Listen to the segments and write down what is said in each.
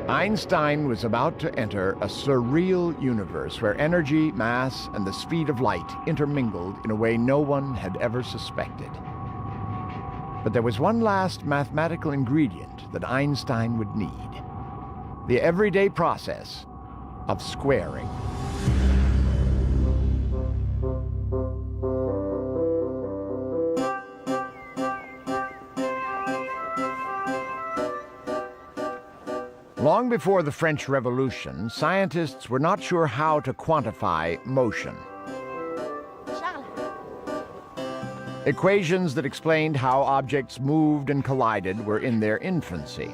Einstein was about to enter a surreal universe where energy, mass, and the speed of light intermingled in a way no one had ever suspected. But there was one last mathematical ingredient that Einstein would need: the everyday process of squaring. Long before the French Revolution, scientists were not sure how to quantify motion. Equations that explained how objects moved and collided were in their infancy.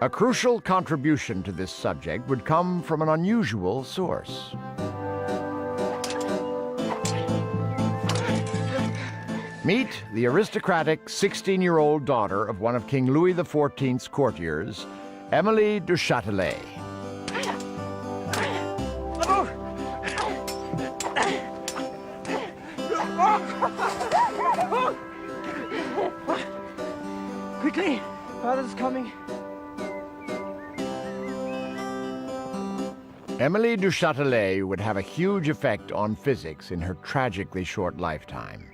A crucial contribution to this subject would come from an unusual source. Meet the aristocratic 16-year-old daughter of one of King Louis XIV's courtiers, Émilie du Châtelet. Quickly, father's coming. Émilie du Châtelet would have a huge effect on physics in her tragically short lifetime.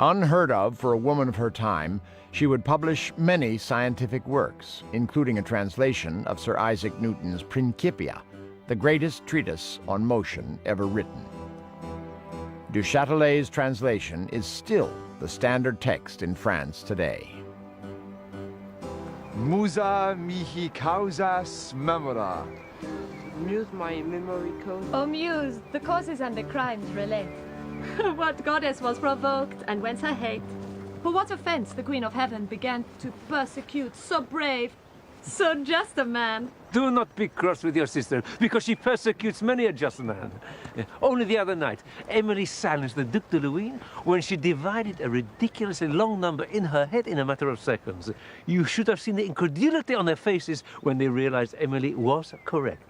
Unheard of for a woman of her time, she would publish many scientific works, including a translation of Sir Isaac Newton's Principia, the greatest treatise on motion ever written. Du Châtelet's translation is still the standard text in France today. Musa mihi causas memora. Muse my memory code. O Muse, the causes and the crimes relate. What goddess was provoked, and whence her hate? For what offense the Queen of Heaven began to persecute so brave, so just a man? Do not be cross with your sister, because she persecutes many a just man. Only the other night, Émilie silenced the Duc de Luynes when she divided a ridiculously long number in her head in a matter of seconds. You should have seen the incredulity on their faces when they realized Émilie was correct.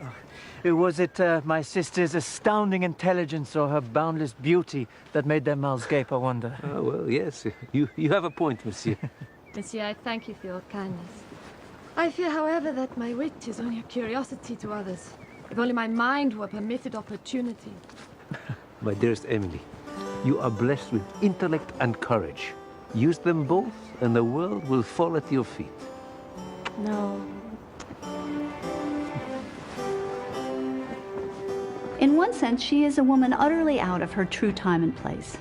Was it my sister's astounding intelligence or her boundless beauty that made their mouths gape, I wonder? Oh, well, yes. You have a point, monsieur. Monsieur, I thank you for your kindness. I fear, however, that my wit is only a curiosity to others. If only my mind were permitted opportunity. My dearest Émilie, you are blessed with intellect and courage. Use them both, and the world will fall at your feet. No. In one sense, she is a woman utterly out of her true time and place.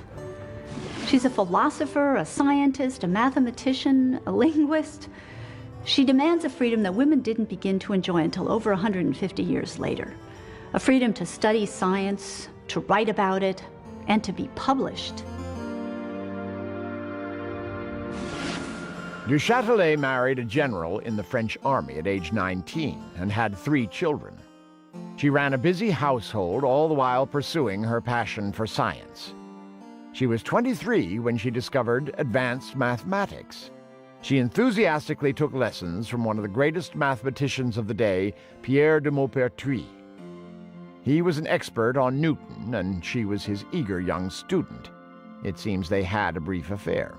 She's a philosopher, a scientist, a mathematician, a linguist. She demands a freedom that women didn't begin to enjoy until over 150 years later. A freedom to study science, to write about it, and to be published. Du Châtelet married a general in the French army at age 19 and had 3 children. She ran a busy household, all the while pursuing her passion for science. She was 23 when she discovered advanced mathematics. She enthusiastically took lessons from one of the greatest mathematicians of the day, Pierre de Maupertuis. He was an expert on Newton, and she was his eager young student. It seems they had a brief affair.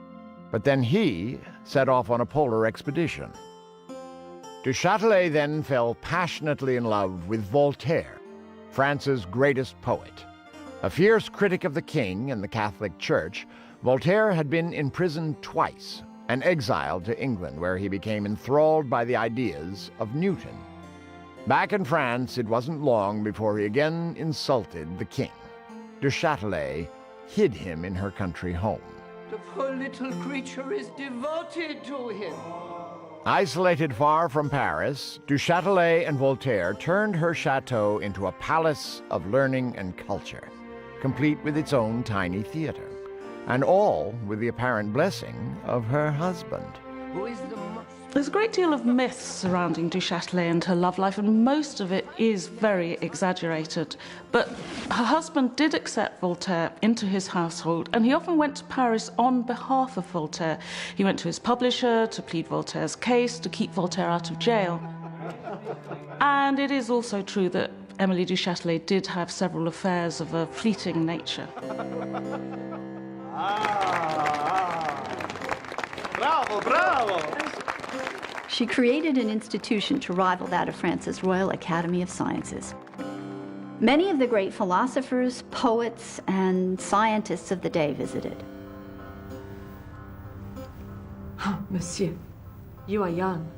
But then he set off on a polar expedition. Du Châtelet then fell passionately in love with Voltaire, France's greatest poet. A fierce critic of the king and the Catholic Church, Voltaire had been imprisoned twice and exiled to England, where he became enthralled by the ideas of Newton. Back in France, it wasn't long before he again insulted the king. Du Châtelet hid him in her country home. The poor little creature is devoted to him. Isolated far from Paris, Du Châtelet and Voltaire turned her chateau into a palace of learning and culture, complete with its own tiny theater, and all with the apparent blessing of her husband. Who is the There's a great deal of myths surrounding Du Châtelet and her love life, and most of it is very exaggerated. But her husband did accept Voltaire into his household, and he often went to Paris on behalf of Voltaire. He went to his publisher to plead Voltaire's case, to keep Voltaire out of jail. And it is also true that Émilie du Châtelet did have several affairs of a fleeting nature. Bravo, bravo! She created an institution to rival that of France's Royal Academy of Sciences. Many of the great philosophers, poets, and scientists of the day visited. Oh, monsieur, you are young.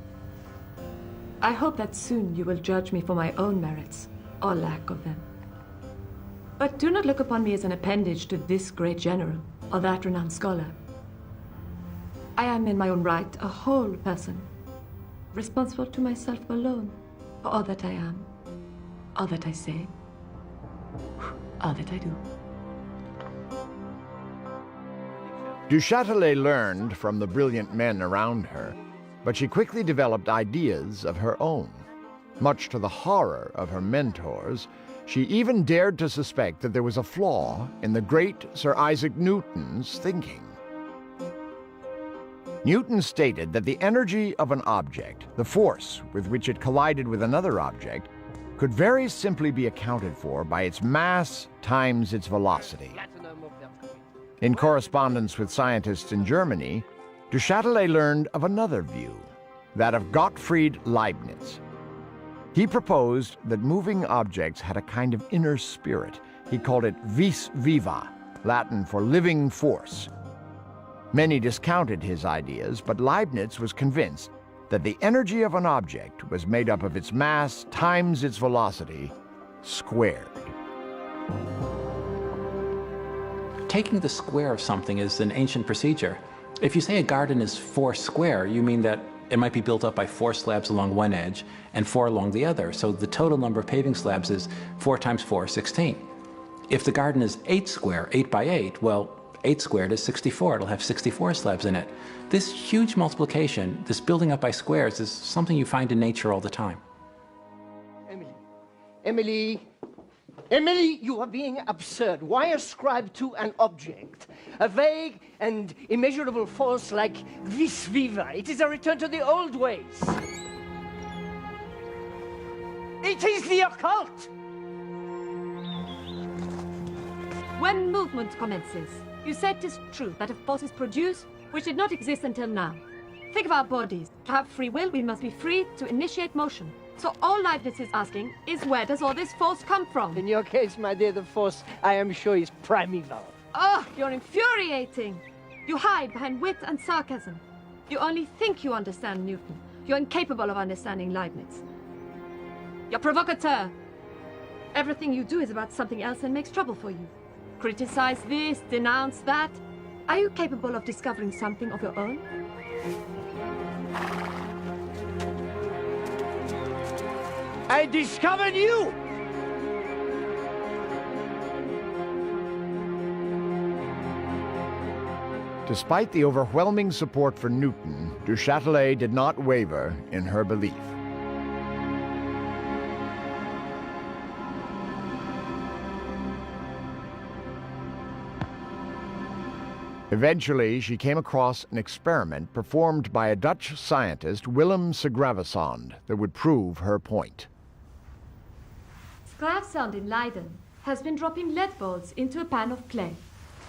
I hope that soon you will judge me for my own merits, or lack of them. But do not look upon me as an appendage to this great general, or that renowned scholar. I am in my own right a whole person, responsible to myself alone for all that I am, all that I say, all that I do. Du Châtelet learned from the brilliant men around her, but she quickly developed ideas of her own. Much to the horror of her mentors, she even dared to suspect that there was a flaw in the great Sir Isaac Newton's thinking. Newton stated that the energy of an object, the force with which it collided with another object, could very simply be accounted for by its mass times its velocity. In correspondence with scientists in Germany, Du Châtelet learned of another view, that of Gottfried Leibniz. He proposed that moving objects had a kind of inner spirit. He called it vis viva, Latin for living force. Many discounted his ideas, but Leibniz was convinced that the energy of an object was made up of its mass times its velocity squared. Taking the square of something is an ancient procedure. If you say a garden is 4 square, you mean that it might be built up by 4 slabs along one edge and 4 along the other. So the total number of paving slabs is 4 times 4, 16. If the garden is 8 square, 8 by 8, well, 8 squared is 64. It'll have 64 slabs in it. This huge multiplication, this building up by squares, is something you find in nature all the time. Émilie, you are being absurd. Why ascribe to an object a vague and immeasurable force like vis viva? It is a return to the old ways. It is the occult! When movement commences, you said it is true that a force is produced which did not exist until now. Think of our bodies. To have free will, we must be free to initiate motion. So all Leibniz is asking is, where does all this force come from? In your case, my dear, the force, I am sure, is primeval. Oh, you're infuriating. You hide behind wit and sarcasm. You only think you understand Newton. You're incapable of understanding Leibniz. You're a provocateur. Everything you do is about something else and makes trouble for you. Criticize this, denounce that. Are you capable of discovering something of your own? I discovered you! Despite the overwhelming support for Newton, Du Châtelet did not waver in her belief. Eventually, she came across an experiment performed by a Dutch scientist, Willem Segravesand, that would prove her point. Segravesand in Leiden has been dropping lead balls into a pan of clay.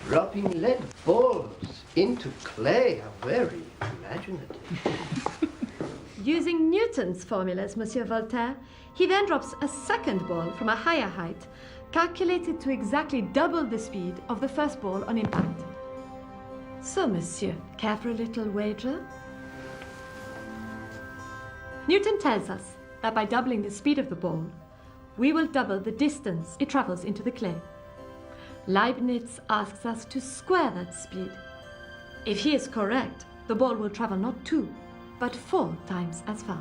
Dropping lead balls into clay. How very imaginative. Using Newton's formulas, Monsieur Voltaire, he then drops a second ball from a higher height, calculated to exactly double the speed of the first ball on impact. So, monsieur, care for a little wager? Newton tells us that by doubling the speed of the ball, we will double the distance it travels into the clay. Leibniz asks us to square that speed. If he is correct, the ball will travel not 2, but 4 times as far.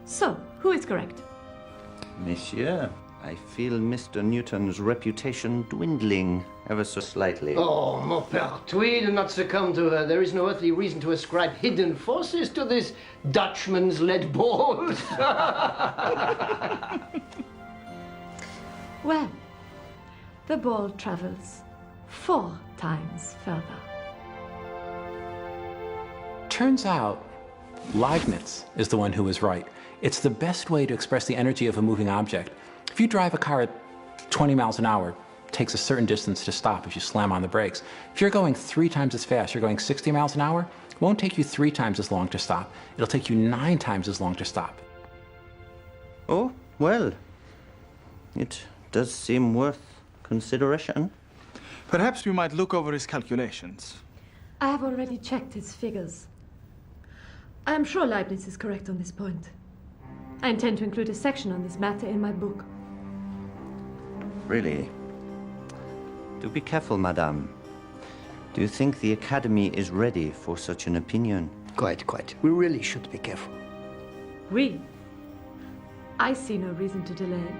So, who is correct? Monsieur, I feel Mr. Newton's reputation dwindling ever so slightly. Oh, mon père, do not succumb to her. There is no earthly reason to ascribe hidden forces to this Dutchman's lead balls. Well, the ball travels 4 times further. Turns out, Leibniz is the one who was right. It's the best way to express the energy of a moving object. If you drive a car at 20 miles an hour, it takes a certain distance to stop if you slam on the brakes. If you're going 3 times as fast, you're going 60 miles an hour, It won't take you 3 times as long to stop. It'll take you 9 times as long to stop. Oh, well, it does seem worth consideration. Perhaps we might look over his calculations. I have already checked his figures. I am sure Leibniz is correct on this point. I intend to include a section on this matter in my book. Really? Do be careful, madame. Do you think the Academy is ready for such an opinion? Quite. We really should be careful. We? I see no reason to delay.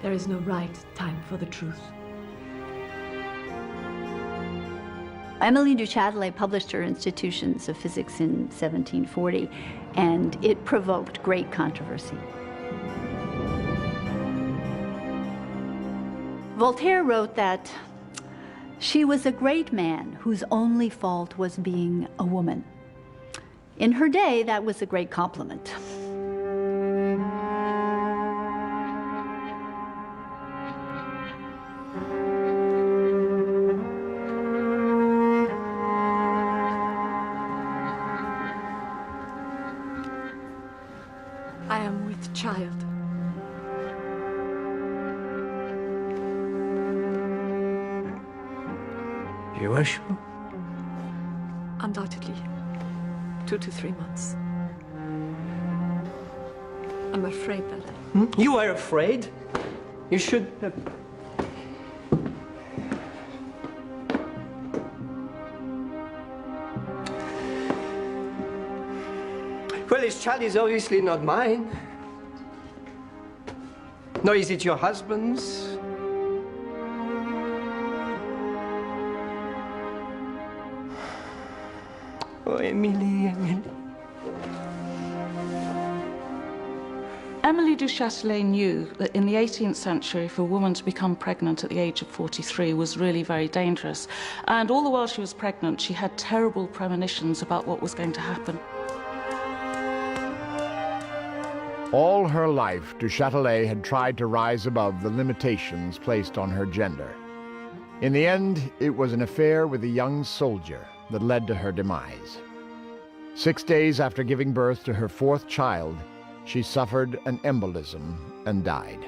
There is no right time for the truth. Émilie du Châtelet published her Institutions of Physics in 1740, and it provoked great controversy. Voltaire wrote that she was a great man whose only fault was being a woman. In her day, that was a great compliment. I am with child. You are sure? Undoubtedly. 2 to 3 months. I'm afraid that... You are afraid? You should... Well, this child is obviously not mine. Nor is it your husband's. Oh, Émilie. Émilie du Châtelet knew that in the 18th century, for a woman to become pregnant at the age of 43 was really very dangerous. And all the while she was pregnant, she had terrible premonitions about what was going to happen. All her life, du Châtelet had tried to rise above the limitations placed on her gender. In the end, it was an affair with a young soldier that led to her demise. 6 days after giving birth to her 4th child, she suffered an embolism and died.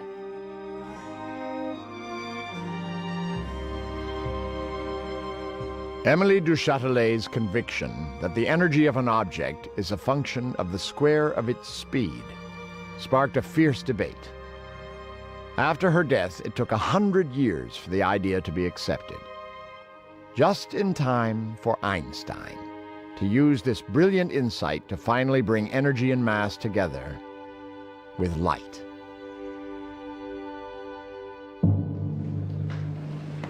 Émilie du Châtelet's conviction that the energy of an object is a function of the square of its speed sparked a fierce debate. After her death, it took 100 years for the idea to be accepted. Just in time for Einstein to use this brilliant insight to finally bring energy and mass together with light.